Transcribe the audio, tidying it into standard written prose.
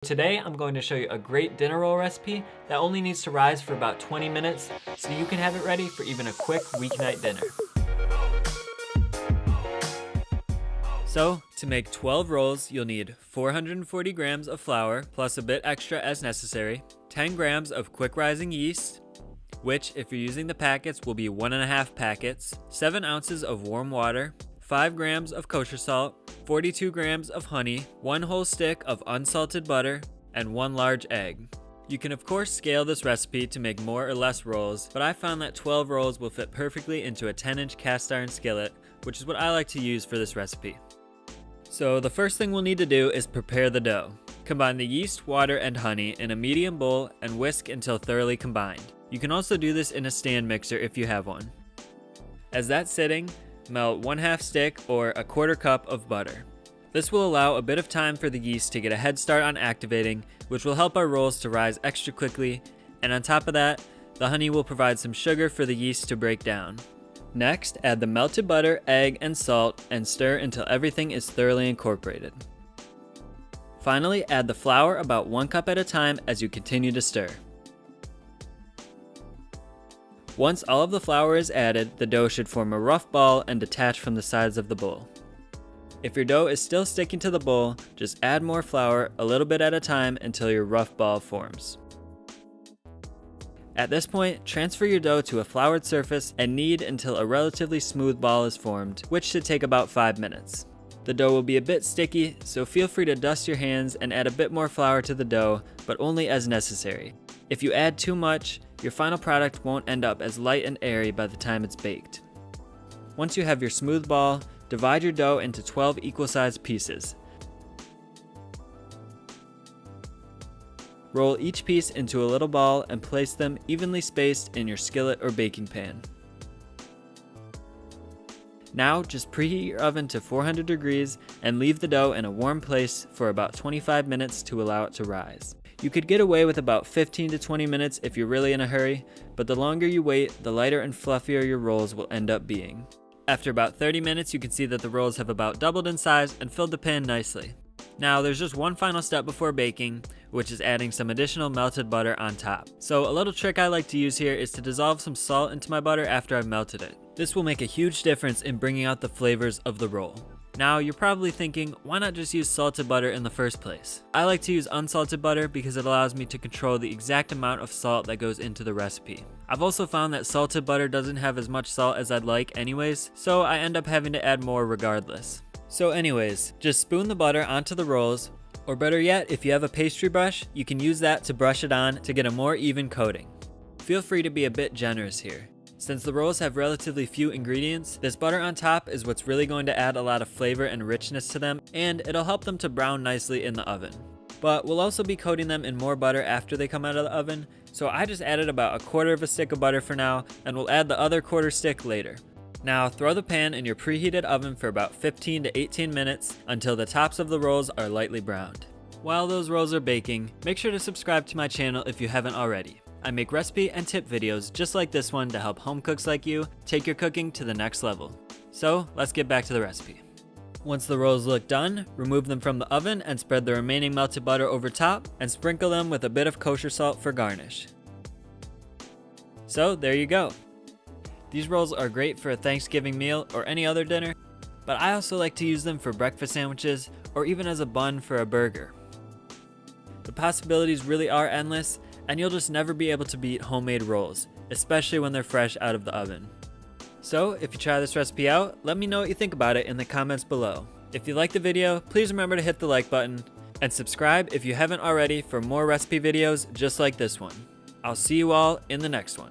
Today I'm going to show you a great dinner roll recipe that only needs to rise for about 20 minutes so you can have it ready for even a quick weeknight dinner. So, to make 12 rolls, you'll need 440 grams of flour, plus a bit extra as necessary, 10 grams of quick rising yeast, which if you're using the packets will be 1.5 packets, 7 ounces of warm water, 5 grams of kosher salt, 42 grams of honey, 1 whole stick of unsalted butter, and 1 large egg. You can of course scale this recipe to make more or less rolls, but I found that 12 rolls will fit perfectly into a 10-inch cast iron skillet, which is what I like to use for this recipe. So the first thing we'll need to do is prepare the dough. Combine the yeast, water, and honey in a medium bowl and whisk until thoroughly combined. You can also do this in a stand mixer if you have one. As that's sitting, melt 1/2 stick or 1/4 cup of butter. This will allow a bit of time for the yeast to get a head start on activating, which will help our rolls to rise extra quickly, and on top of that, the honey will provide some sugar for the yeast to break down. Next, add the melted butter, egg, and salt and stir until everything is thoroughly incorporated. Finally, add the flour about 1 cup at a time as you continue to stir. Once all of the flour is added, the dough should form a rough ball and detach from the sides of the bowl. If your dough is still sticking to the bowl, just add more flour a little bit at a time until your rough ball forms. At this point, transfer your dough to a floured surface and knead until a relatively smooth ball is formed, which should take about 5 minutes. The dough will be a bit sticky, so feel free to dust your hands and add a bit more flour to the dough, but only as necessary. If you add too much, your final product won't end up as light and airy by the time it's baked. Once you have your smooth ball, divide your dough into 12 equal-sized pieces. Roll each piece into a little ball and place them evenly spaced in your skillet or baking pan. Now just preheat your oven to 400 degrees and leave the dough in a warm place for about 25 minutes to allow it to rise. You could get away with about 15 to 20 minutes if you're really in a hurry, but the longer you wait, the lighter and fluffier your rolls will end up being. After about 30 minutes, you can see that the rolls have about doubled in size and filled the pan nicely. Now there's just one final step before baking, which is adding some additional melted butter on top. So a little trick I like to use here is to dissolve some salt into my butter after I've melted it. This will make a huge difference in bringing out the flavors of the roll. Now you're probably thinking, why not just use salted butter in the first place? I like to use unsalted butter because it allows me to control the exact amount of salt that goes into the recipe. I've also found that salted butter doesn't have as much salt as I'd like anyways, so I end up having to add more regardless. So anyways, just spoon the butter onto the rolls, or better yet, if you have a pastry brush, you can use that to brush it on to get a more even coating. Feel free to be a bit generous here. Since the rolls have relatively few ingredients, this butter on top is what's really going to add a lot of flavor and richness to them, and it'll help them to brown nicely in the oven. But we'll also be coating them in more butter after they come out of the oven, so I just added about 1/4 stick of butter for now, and we'll add the other 1/4 stick later. Now throw the pan in your preheated oven for about 15 to 18 minutes until the tops of the rolls are lightly browned. While those rolls are baking, make sure to subscribe to my channel if you haven't already. I make recipe and tip videos just like this one to help home cooks like you take your cooking to the next level. So let's get back to the recipe. Once the rolls look done, remove them from the oven and spread the remaining melted butter over top and sprinkle them with a bit of kosher salt for garnish. So there you go. These rolls are great for a Thanksgiving meal or any other dinner, but I also like to use them for breakfast sandwiches or even as a bun for a burger. The possibilities really are endless, and you'll just never be able to beat homemade rolls, especially when they're fresh out of the oven. So if you try this recipe out, let me know what you think about it in the comments below. If you liked the video, please remember to hit the like button and subscribe if you haven't already for more recipe videos just like this one. I'll see you all in the next one.